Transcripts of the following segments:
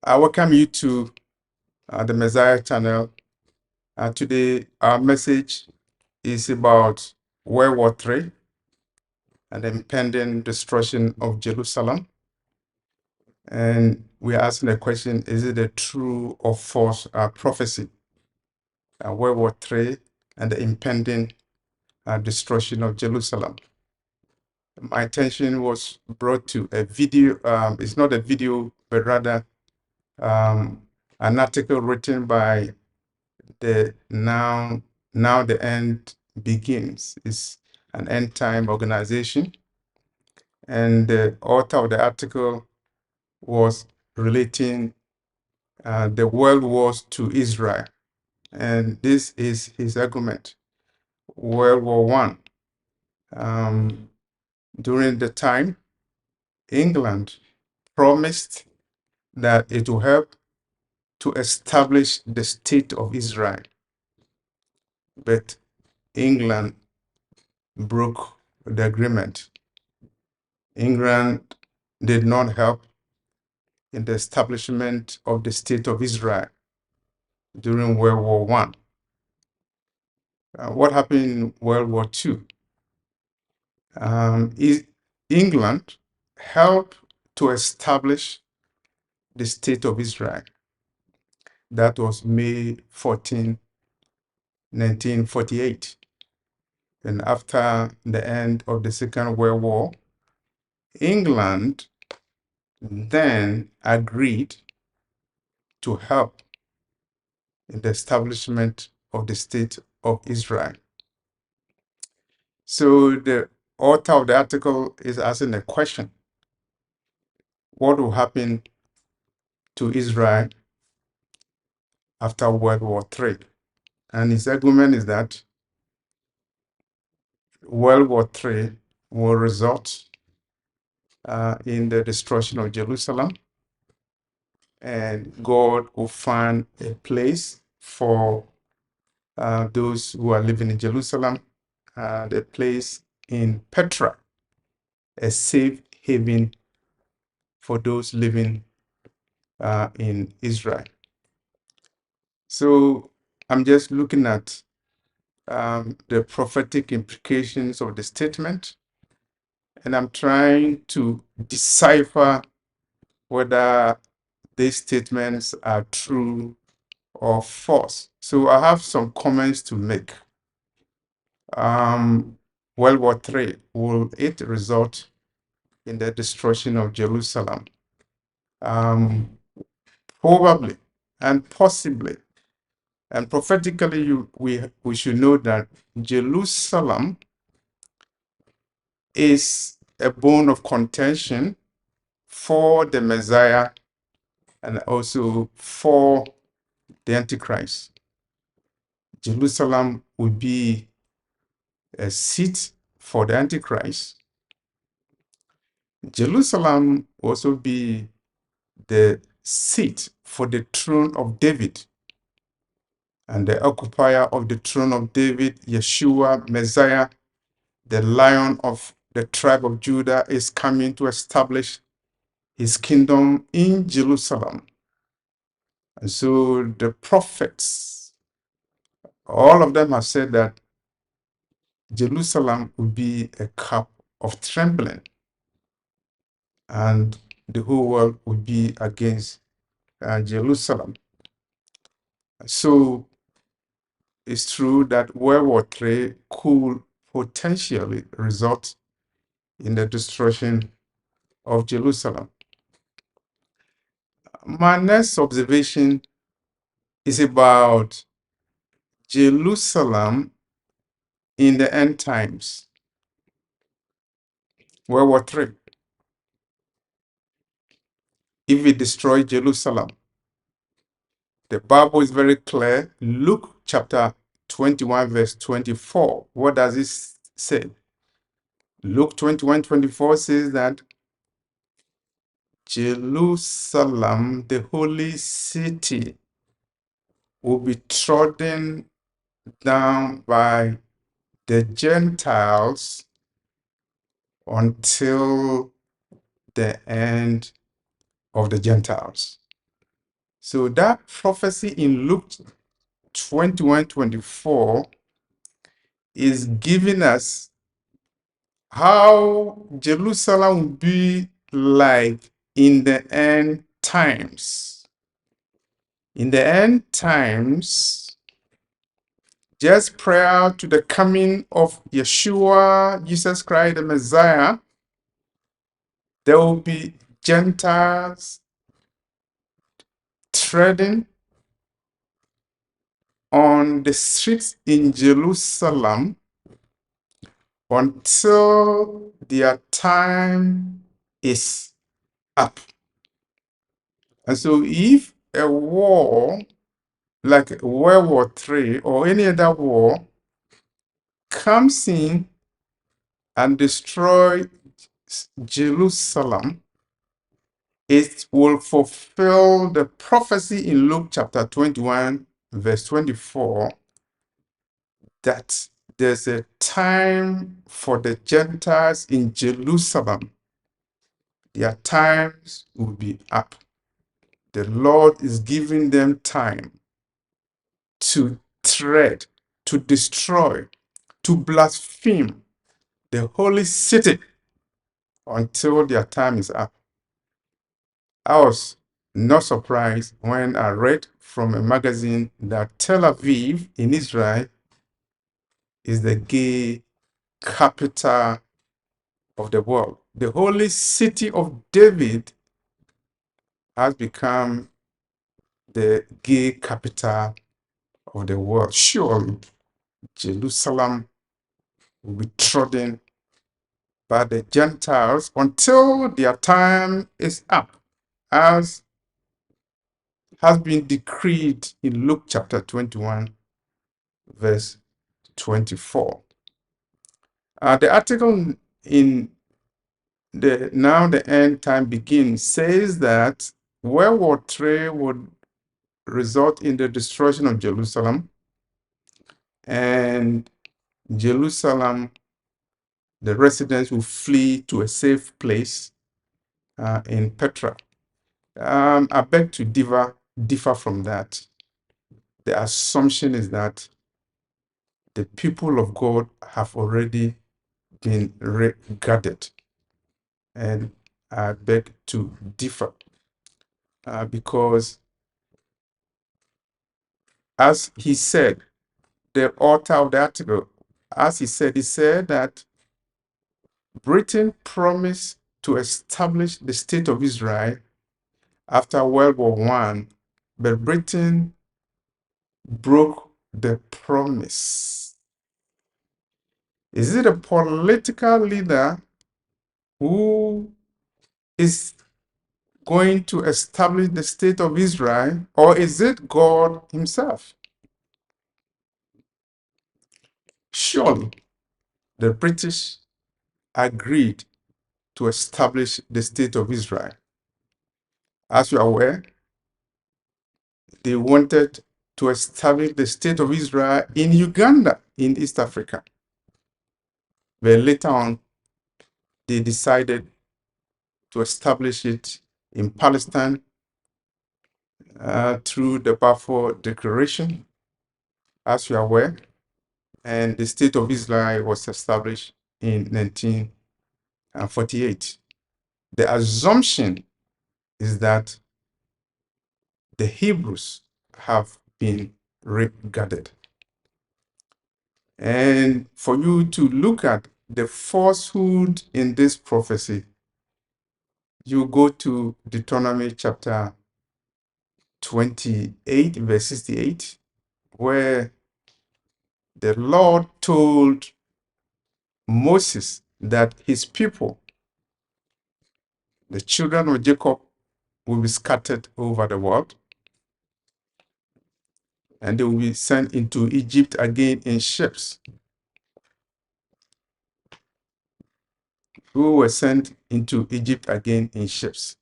I welcome you to the Messiah channel. Today, our message is about World War III and the impending destruction of Jerusalem. And we're asking the question, is it a true or false prophecy? World War III and the impending destruction of Jerusalem. My attention was brought to a video. It's not a video, but rather an article written by the Now the End Begins. Is an end time organization, and the author of the article was relating the world wars to Israel, and this is his argument. World War One. During the time, England promised that it will help to establish the state of Israel, but England broke the agreement. England did not help in the establishment of the state of Israel during World War One. What happened in World War Two? England helped to establish the state of Israel. That was May 14, 1948. And after the end of the Second World War, England then agreed to help in the establishment of the state of Israel. So the author of the article is asking a question: what will happen to Israel after World War III? And his argument is that World War III will result in the destruction of Jerusalem, and God will find a place for those who are living in Jerusalem, the place in Petra, a safe haven for those living in Israel. So I'm just looking at the prophetic implications of the statement, and I'm trying to decipher whether these statements are true or false. So I have some comments to make. World War III, will it result in the destruction of Jerusalem? Probably and possibly. And prophetically, we should know that Jerusalem is a bone of contention for the Messiah and also for the Antichrist. Jerusalem will be a seat for the Antichrist. Jerusalem will also be the seat for the throne of David. And the occupier of the throne of David, Yeshua, Messiah, the Lion of the tribe of Judah, is coming to establish his kingdom in Jerusalem. And so the prophets, all of them have said that Jerusalem will be a cup of trembling, and the whole world will be against Jerusalem. So it's true that World War III could potentially result in the destruction of Jerusalem. My next observation is about Jerusalem in the end times. World War III. If we destroy Jerusalem, the Bible is very clear. Luke chapter 21, verse 24. What does it say? Luke 21:24 says that Jerusalem, the holy city, will be trodden down by the Gentiles until the end of the Gentiles. So that prophecy in Luke 21:24 is giving us how Jerusalem will be like in the end times. In the end times, just prior to the coming of Yeshua, Jesus Christ, the Messiah, there will be Gentiles treading on the streets in Jerusalem until their time is up. And so if a war like World War III or any other war comes in and destroys Jerusalem, it will fulfill the prophecy in Luke chapter 21, verse 24, that there's a time for the Gentiles in Jerusalem. Their times will be up. The Lord is giving them time to tread, to destroy, to blaspheme the holy city until their time is up. I was not surprised when I read from a magazine that Tel Aviv in Israel is the gay capital of the world. The holy city of David has become the gay capital of the world. Surely Jerusalem will be trodden by the Gentiles until their time is up, as has been decreed in Luke chapter 21, verse 24. The article in the Now the End Time Begins says that World War III would result in the destruction of Jerusalem, and Jerusalem, the residents will flee to a safe place in Petra. I beg to differ from that. The assumption is that the people of God have already been gathered, and I beg to differ because, as he said, the author of the article, as he said that Britain promised to establish the state of Israel after World War I, but Britain broke the promise. Is it a political leader who is going to establish the state of Israel, or is it God himself? Surely the British agreed to establish the state of Israel. As you are aware, they wanted to establish the state of Israel in Uganda, in East Africa. But later on, they decided to establish it in Palestine through the Balfour Declaration, as you are aware, and the state of Israel was established in 1948. The assumption is that the Hebrews have been regathered. And for you to look at the falsehood in this prophecy, you go to Deuteronomy chapter 28, verse 68, where the Lord told Moses that his people, the children of Jacob, will be scattered over the world, and they will be sent into Egypt again in ships. Who were sent into Egypt again in ships.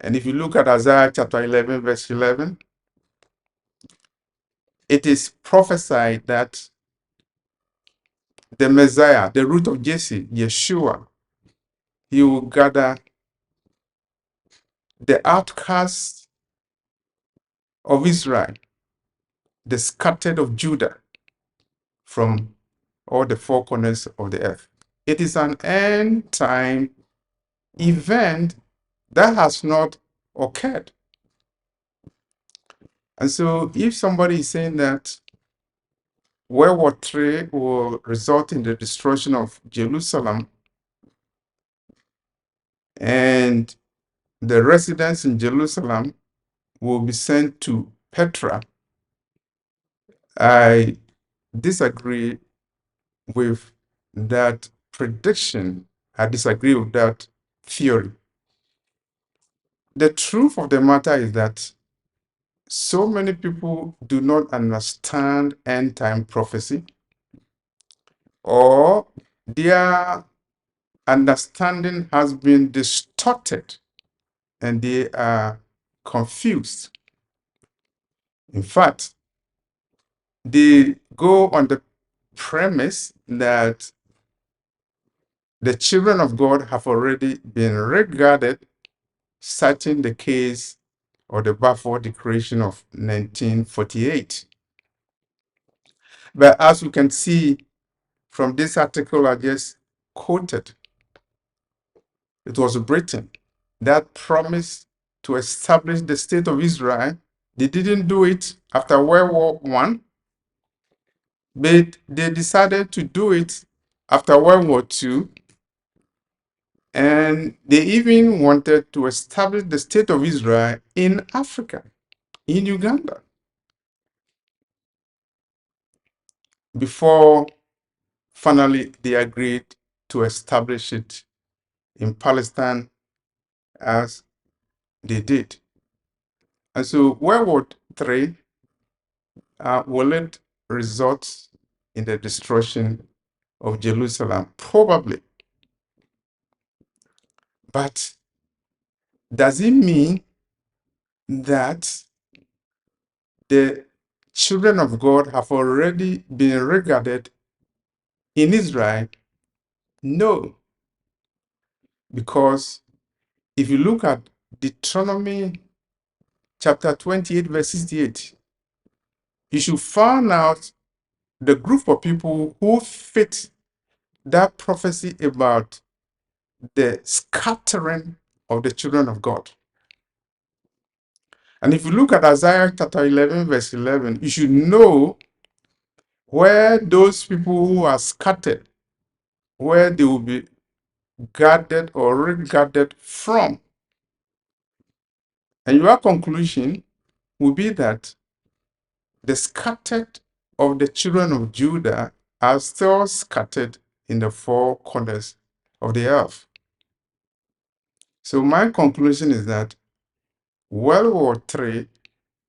And if you look at Isaiah chapter 11, verse 11, it is prophesied that the Messiah, the root of Jesse, Yeshua, he will gather the outcasts of Israel, the scattered of Judah from all the four corners of the earth. It is an end time event that has not occurred. And so if somebody is saying that World War III will result in the destruction of Jerusalem and the residents in Jerusalem will be sent to Petra, I disagree with that prediction. I disagree with that theory. The truth of the matter is that so many people do not understand end time prophecy, or their understanding has been distorted and they are confused. In fact, they go on the premise that the children of God have already been regarded, citing the case or the Balfour Declaration of 1948. But as you can see from this article I just quoted, it was Britain that promised to establish the state of Israel. They didn't do it after World War I, but they decided to do it after World War II. And they even wanted to establish the state of Israel in Africa, in Uganda, before finally they agreed to establish it in Palestine as they did. And so World War III, will it result in the destruction of Jerusalem? Probably. But does it mean that the children of God have already been regarded in Israel? No, because if you look at Deuteronomy chapter 28, verse 68, you should find out the group of people who fit that prophecy about the scattering of the children of God. And if you look at Isaiah chapter 11, verse 11, you should know where those people who are scattered, where they will be gathered or regathered from. And your conclusion will be that the scattered of the children of Judah are still scattered in the four corners of the earth. So my conclusion is that World War III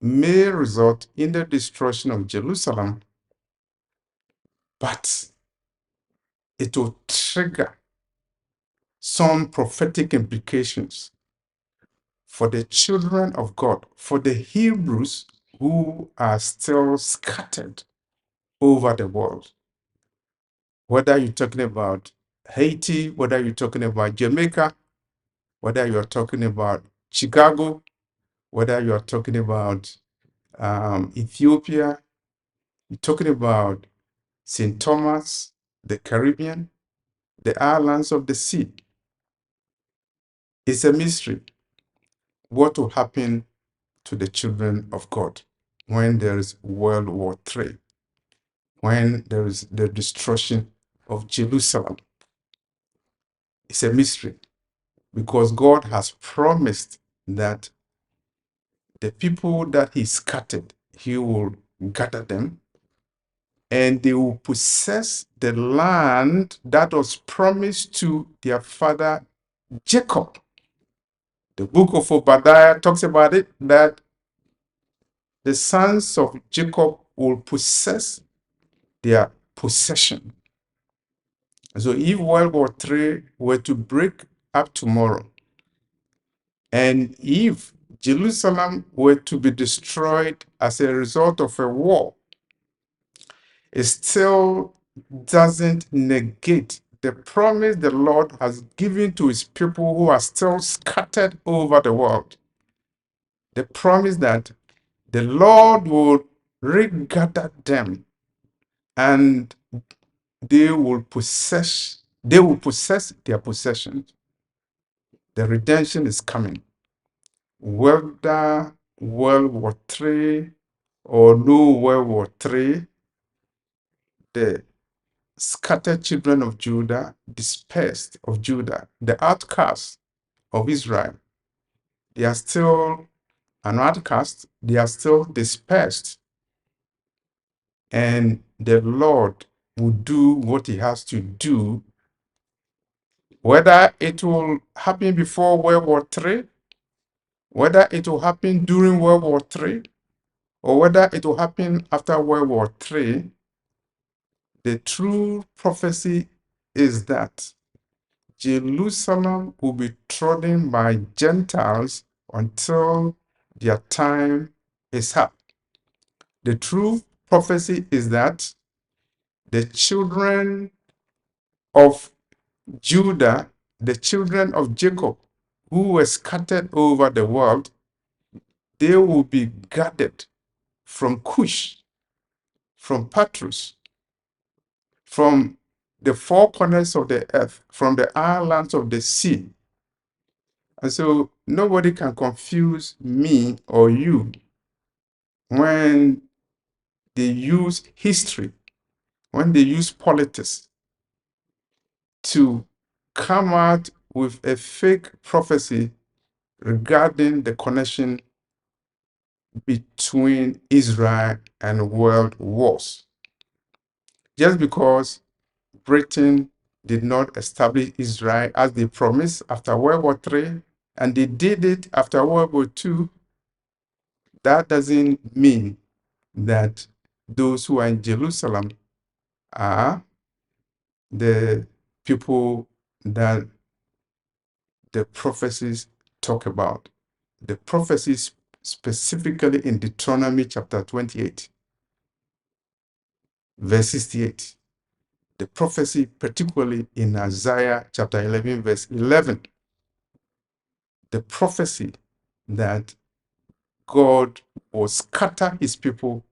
may result in the destruction of Jerusalem, but it will trigger some prophetic implications for the children of God, for the Hebrews who are still scattered over the world. Whether you're talking about Haiti, whether you're talking about Jamaica, whether you're talking about Chicago, whether you're talking about Ethiopia, you're talking about St. Thomas, the Caribbean, the islands of the sea. It's a mystery what will happen to the children of God when there is World War III, when there is the destruction of Jerusalem. It's a mystery because God has promised that the people that He scattered, He will gather them and they will possess the land that was promised to their father Jacob. The book of Obadiah talks about it, that the sons of Jacob will possess their possession. So if World War III were to break up tomorrow, and if Jerusalem were to be destroyed as a result of a war, it still doesn't negate the promise the Lord has given to His people who are still scattered over the world. the promise that the Lord will regather them and they will possess their possessions. The redemption is coming. Whether World War III or no World War III, the scattered children of Judah, dispersed of Judah, the outcasts of Israel, they are still an outcast, they are still dispersed. And the Lord will do what he has to do, whether it will happen before World War III, whether it will happen during World War III, or whether it will happen after World War III. The true prophecy is that Jerusalem will be trodden by Gentiles until their time is up. The true prophecy is that the children of Judah, the children of Jacob, who were scattered over the world, they will be gathered from Cush, from Patrus, from the four corners of the earth, from the islands of the sea. And so nobody can confuse me or you when they use history, when they use politics to come out with a fake prophecy regarding the connection between Israel and world wars. Just because Britain did not establish Israel as they promised after World War III, and they did it after World War II, that doesn't mean that those who are in Jerusalem are the people that the prophecies talk about. The prophecies specifically in Deuteronomy chapter 28, verse 68. The prophecy particularly in Isaiah chapter 11, verse 11. The prophecy that God will scatter his people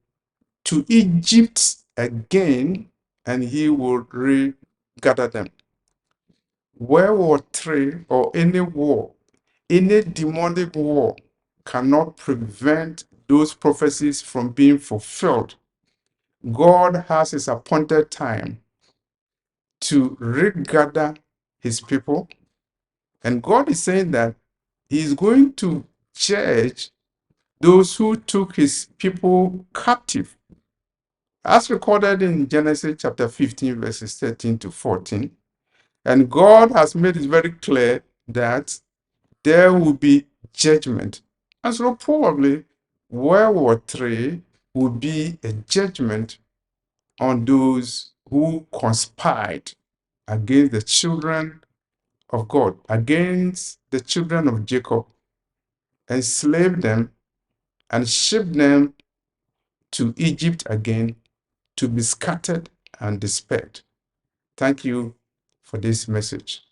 to Egypt again and he will regather them. World War III or any war, any demonic war cannot prevent those prophecies from being fulfilled. God has his appointed time to regather his people. And God is saying that he is going to judge those who took his people captive. As recorded in Genesis chapter 15, verses 13 to 14. And God has made it very clear that there will be judgment. And so probably World War III will be a judgment on those who conspired against the children of God, against the children of Jacob, enslaved them and shipped them to Egypt again to be scattered and dispersed. Thank you for this message.